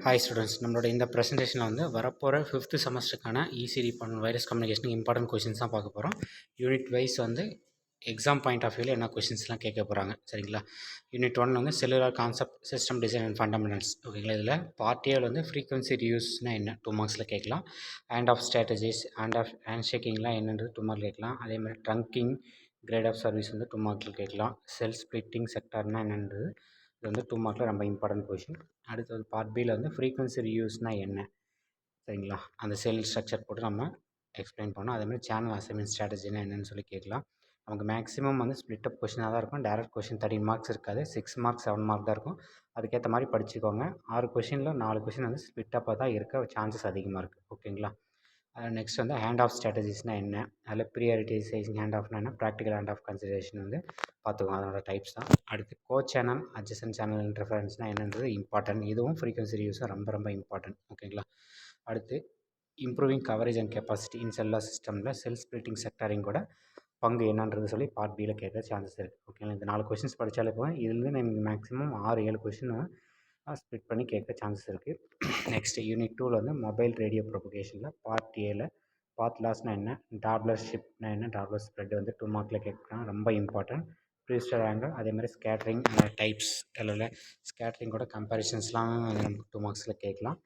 Hi students, நம்மளோட இந்த ப்ரெசன்டேஷனில் வந்து வரப்போகிற 5th செமஸ்டருக்கான இசிடி வைரஸ் கம்யூனிகேஷனுக்கு இம்பார்ட்டன்ட் கொஷின்ஸ் தான் பார்க்க போகிறோம். யூனிட் வைஸ் வந்து எக்ஸாம் பாயிண்ட் ஆஃப் வியூவில் என்ன கொஷின்ஸ்லாம் கேட்க போகிறாங்க, சரிங்களா? யூனிட் 1 வந்து cellular concept, system design and fundamentals, ஓகேங்களா? இதில் பார்ட் ஏவில் வந்து ஃப்ரீக்வன்சி ரியூஸ்னால் என்ன 2 மார்க்ஸில் கேட்கலாம். ஹேண்ட் ஆஃப் ஸ்ட்ராட்டஜிஸ், ஹேண்ட் ஷேக்கிங்லாம் என்னன்றது 2 மார்க் கேட்கலாம். அதே மாதிரி ட்ரங்கிங், கிரேட் ஆஃப் சர்வீஸ் வந்து 2 மார்க்கில் கேட்கலாம். செல் ஸ்ப்ளிட்டிங் செக்டார்னால் என்னன்றது இது வந்து 2 மார்க்கில் ரொம்ப இம்பார்ட்டன்ட் கொஷின். அடுத்தது பார்ட் பியில் வந்து ஃப்ரீக்வன்சி ரியூஸ்னால் என்ன, சரிங்களா? அந்த செல் ஸ்ட்ரக்சர் போட்டு நம்ம எக்ஸ்பிளைன் பண்ணோம். அதேமாதிரி சேனல் அசைன்மெண்ட் ஸ்ட்ராட்டஜினா என்னென்னு சொல்லி கேட்கலாம். நமக்கு மேக்ஸிமம் வந்து ஸ்ப்ளிட் அப் கொஷினாக தான் இருக்கும். டேரக்ட் கொஷின் 13 மார்க்ஸ் இருக்காது, 6 மார்க்ஸ் 7 மார்க் தான் இருக்கும். அதுக்கேற்ற மாதிரி படிச்சுக்கோங்க. 6 கொஷினில் 4 கொஷின் வந்து ஸ்ப்ளிட் அப்பாக தான் இருக்க சான்சஸ் அதிகமாக இருக்குது, ஓகேங்களா? நெக்ஸ்ட் வந்து ஹேண்ட் ஆஃப் ஸ்ட்ராட்டஜிஸ்னால் என்ன, அதில் ப்ரியாரிட்டைசேஷன் ஹேண்ட் ஆஃப்னா என்ன, ப்ராக்டிக்கல் ஹேண்ட் ஆஃப் கன்சிடரேஷன் வந்து பார்த்துக்கோங்க, அதோட டைப்ஸ் தான். அடுத்து கோ சேனல், அட்ஜசன்ட் சேனல் இன்டர்ஃபரன்ஸ்னால் என்னன்றது இம்பார்ட்டன்ட். இதுவும் ஃப்ரீக்வன்சி ரிவ்யூஸும் ரொம்ப ரொம்ப இம்பார்ட்டன்ட், ஓகேங்களா? அடுத்து improving coverage and capacity in cellular சிஸ்டமில் செல் ஸ்ப்ளிட்டிங் செக்டாரிங்கோட பங்கு என்னன்றது சொல்லி பார்ட் பியில் கேட்க சான்சஸ் இருக்குது, ஓகேங்களா? இந்த 4 கொஷின்ஸ் படித்தாலே போதும். இதுலேருந்து நமக்கு மேக்ஸிமம் 6-7 கொஷின் ஸ்ப்ளிட் பண்ணி கேட்க சான்சஸ் இருக்குது. நெக்ஸ்ட் யூனிட் 2ல் வந்து மொபைல் ரேடியோ ப்ரொபகேஷனில் பார்ட் ஏல பாத் லாஸ்னால் என்ன, டாப்லர் ஷிப்னா என்ன, டாப்லர் ஸ்ப்ரெட் வந்து 2 மார்க்கில் கேட்குறாங்க, ரொம்ப இம்பார்ட்டன்ட். ப்ரீஸ்டர் ஆங்கிள், அதேமாதிரி ஸ்கேட்ரிங் டைப்ஸ், அதில் ஸ்கேட்ரிங்கோட கம்பேரிசன்ஸ்லாம் வந்து நமக்கு 2 மார்க்ஸில் கேட்கலாம்.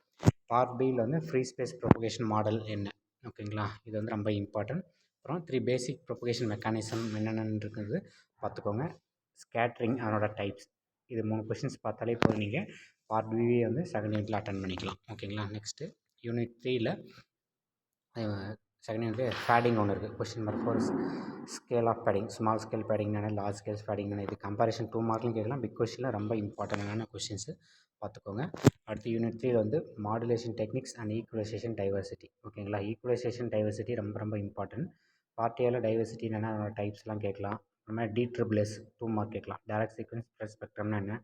பார்ட் பியில் வந்து ஃப்ரீ ஸ்பேஸ் ப்ரொபகேஷன் மாடல் என்ன, ஓகேங்களா? இது வந்து ரொம்ப இம்பார்ட்டன்ட். அப்புறம் 3 பேசிக் ப்ரொபகேஷன் மெக்கானிசம் என்னென்னு இருக்குது பார்த்துக்கோங்க. ஸ்கேட்ரிங், அதனோட டைப்ஸ், இது 3 கொஷின்ஸ் பார்த்தாலே போதும், நீங்கள் பார்ட் பிவே வந்து செகண்ட் யூனிட்டில் அட்டன் பண்ணிக்கலாம், ஓகேங்களா? நெக்ஸ்ட்டு யூனிட் 3ல் செகண்ட் யூனிட்ல பேடிங் ஒன்று இருக்குது. Question number 4 scale of fading, small scale பேடிங்னா லார்ஜ் ஸ்கேல் பேடிங்னா இது கம்பேரிஷன் 2 மார்க்லையும் கேட்கலாம். பிக் கொஸ்டினில் ரொம்ப இம்பார்ட்டண்டான கொஸ்டின்ஸு பார்த்துக்கோங்க. அடுத்து யூனிட் 3 வந்து modulation techniques and equalisation diversity, ஓகேங்களா? ஈக்குவலைசேஷன் டைவர்சிட்டி ரொம்ப ரொம்ப இம்பார்ட்டன்ட். பார்ட் ஏல டைவர்சிட்டி என்னென்னா அதோட டைப்ஸ்லாம் கேட்கலாம். அப்புறமே DSSS 2 மார்க் கேட்கலாம். டேரக்ட் சீக்வன்ஸ் ப்ளஸ் ஸ்பெக்ட்ரம்னா என்ன,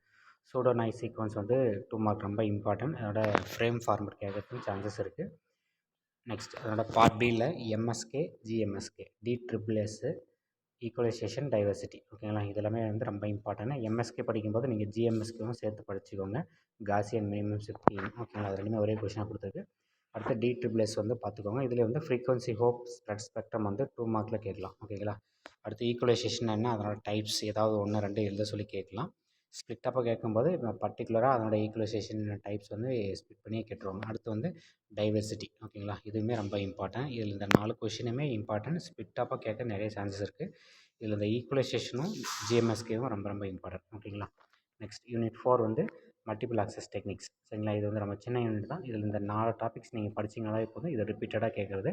சூடோ நாய்ஸ் சீக்வன்ஸ் வந்து 2 மார்க் ரொம்ப இம்பார்ட்டன்ட். அதோட ஃப்ரேம் ஃபார்மேட் கேட்கறதுக்கு சான்சஸ் இருக்குது. நெக்ஸ்ட் அதோட பார்ட் பியில் MSK, GMSK, DSSS, equalisation diversity, ஓகேங்களா? இதெல்லாமே வந்து ரொம்ப இம்பார்ட்டன்ட். MSK படிக்கும்போது நீங்கள் GMSKவும் சேர்த்து படிச்சுக்கோங்க. காசியன் மினிமம் ஷிஃப்ட், ஓகேங்களா? அது ரெண்டுமே ஒரே கொஷினாக கொடுத்துருக்கு. அடுத்து DSSS வந்து பார்த்துக்கோங்க. இதில் வந்து ஃப்ரீக்வன்சி ஹோப் ஸ்ப்ரெட் ஸ்பெக்ட்ரம் வந்து 2 மார்க்கில் கேட்கலாம், ஓகேங்களா? அடுத்து ஈக்குவலைசேஷன் என்ன, அதனோட டைப்ஸ் ஏதாவது 1 2 எழுத சொல்லி கேட்கலாம். ஸ்ப்ளிட் அப்போ கேட்கும்போது பர்டிகுலராக அதனோட ஈக்குவலைசேஷன் டைப்ஸ் வந்து ஸ்ப்ளிட் பண்ணி கேட்டுருவாங்க. அடுத்து வந்து டைவர்சிட்டி, ஓகேங்களா? இதுவுமே ரொம்ப இம்பார்ட்டன்ட். இதில் இந்த 4 கொஷினுமே இம்பார்ட்டன்ட். ஸ்ப்ளிட் அப்போ கேட்க நிறைய சான்சஸ் இருக்குது. இதில் இந்த ஈக்குவலைசேஷனும் GMSKவும் ரொம்ப ரொம்ப இம்பார்ட்டன்ட், ஓகேங்களா? நெக்ஸ்ட் யூனிட் 4 வந்து மல்டிபிள் ஆக்சஸ் டெக்னிக்ஸ், சரிங்களா? இது வந்து நம்ம சின்ன யூனிட் தான். இதில் இந்த 4 டாபிக்ஸ் நீங்கள் படிச்சிங்கனாலே போதும். இது ரிப்பீட்டடாக கேட்குறது.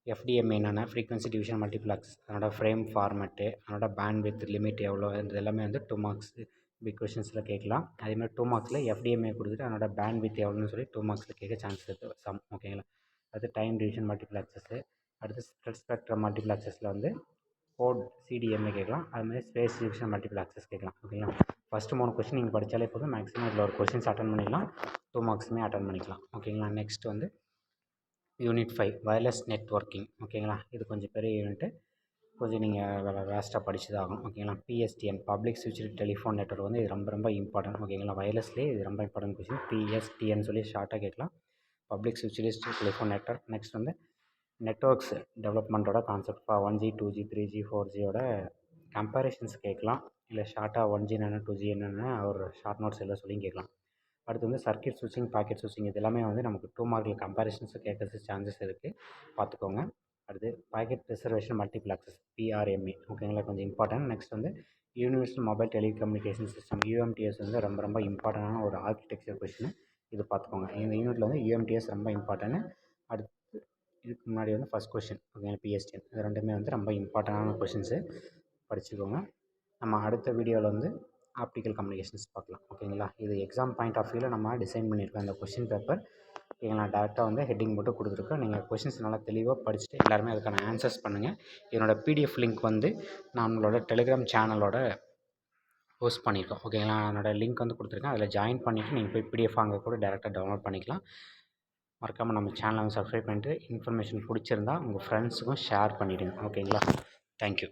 FDM என்னென்ன, ஃப்ரீக்வன்சி டிவிஷன் மல்டிபிள் ஆக்சஸ், அதனோட ஃப்ரேம் ஃபார்மெட்டு, அதனோட பேண்ட் லிமிட் எவ்வளோ, இது எல்லாமே வந்து 2 மார்க்ஸ் பிக் கொஷின்ஸில் கேட்கலாம். அதேமாதிரி 2 மார்க்ஸில் FDMA கொடுத்துட்டு அதனோட பேண்ட் எவ்வளோன்னு சொல்லி 2 மார்க்ஸில் கேட்க சான்ஸ் இருக்குது சம், ஓகேங்களா? அடுத்து டைம் டிவிஷன் மல்டிபிள் ஆக்சஸ்ஸு, அடுத்து ஸ்ப்ரெட் ஸ்பெக்ட்ரம் மல்டிபிள் ஆக்சஸில் வந்து கோட் CDMA கேட்கலாம். அதுமாதிரி ஸ்பேஸ் டிவிஷன் மல்டிபிள் ஆக்சஸ் கேட்கலாம், ஓகேங்களா? ஃபஸ்ட்டு 3 கொஷின் நீங்கள் படித்தாலே போதும். மேக்ஸிமம் இதில் ஒரு கொஷின்ஸ் அட்டன் பண்ணிடலாம், 2 மார்க்ஸுமே அட்டன் பண்ணிக்கலாம், ஓகேங்களா? நெக்ஸ்ட் வந்து யூனிட் 5 வயர்லெஸ் நெட்வொர்க்கிங், ஓகேங்களா? இது கொஞ்சம் பெரிய யூனிட்டு, கொஞ்சம் நீங்கள் வேஸ்ட்டாக படிச்சு தான் ஆகணும், ஓகேங்களா? PSTN public switched telephone network வந்து இது ரொம்ப ரொம்ப இம்பார்ட்டன்ட், ஓகேங்களா? வயர்லெஸ்லேயே இது ரொம்ப இம்பார்ட்டன்ட் கொஷின். PSTN சொல்லி ஷார்ட்டாக கேட்கலாம், public switched telephone network. Next வந்து நெட்வொர்க்ஸ் டெவலப்மெண்ட்டோட கான்செப்ட் 1G 2G 3G 4Gயோட கம்பேரிஷன்ஸ் கேட்கலாம். இல்லை ஷார்ட்டாக 1G என்னென்ன 2G என்னென்ன ஒரு ஷார்ட் நோட்ஸ் எல்லாம் சொல்லியும் கேட்கலாம். அடுத்து வந்து சர்க்கியூட் ஸ்விட்சிங், பாக்கெட் ஸ்விட்சிங், இது எல்லாமே வந்து நமக்கு 2 மார்க்கில் கம்பேரிஷன்ஸும் கேட்கறதுக்கு சான்சஸ் இருக்குது, பார்த்துக்கோங்க. அடுத்து packet reservation multiple access PRMA, ஓகேங்களா? கொஞ்சம் இம்பார்ட்டன்ட். நெக்ஸ்ட் வந்து universal mobile telecommunication system UMTS வந்து ரொம்ப ரொம்ப இம்பார்ட்டண்டான ஒரு ஆர்கிடெக்சர் கொஷின், இது பார்த்துக்கோங்க. இந்த யூனிட்டில் வந்து UMTS ரொம்ப இம்பார்ட்டன்ட். அடுத்து இதுக்கு முன்னாடி வந்து ஃபஸ்ட் கொஷின், ஓகேங்களா? PSTN, இது ரெண்டுமே வந்து ரொம்ப இம்பார்ட்டண்டான கொஷின்ஸு, படிச்சுக்கோங்க. நம்ம அடுத்த வீடியோவில் வந்து ஆப்டிக்கல் கம்யூனிகேஷன்ஸ் பார்க்கலாம், ஓகேங்களா? இது எக்ஸாம் பாயிண்ட் ஆஃப் வியூவில் நம்ம டிசைன் பண்ணியிருக்கோம் இந்த கொஷின் பேப்பர், ஓகேங்களா? டேரெக்டாக வந்து ஹெட்டிங் மட்டும் கொடுத்துருக்கோம். நீங்கள் கொஷின்ஸ் நல்லா தெளிவாக படிச்சுட்டு எல்லாருமே அதுக்கான ஆன்சர்ஸ் பண்ணுங்கள். என்னோடய PDF லிங்க் வந்து நம்மளோட டெலிகிராம் சேனலோட போஸ்ட் பண்ணியிருக்கோம், ஓகேங்களா? அதனோட லிங்க் வந்து கொடுத்துருக்கேன். அதில் ஜாயின் பண்ணிவிட்டு நீங்கள் போய் PDF அங்கே கூட டேரெக்டாக டவுன்லோட் பண்ணிக்கலாம். மறக்காமல் நம்ம சேனலை வந்து சப்ஸ்கிரைப் பண்ணிட்டு இன்ஃபர்மேஷன் பிடிச்சிருந்தா உங்கள் ஃப்ரெண்ட்ஸுக்கும் ஷேர் பண்ணிவிடுங்க, ஓகேங்களா? தேங்க்யூ.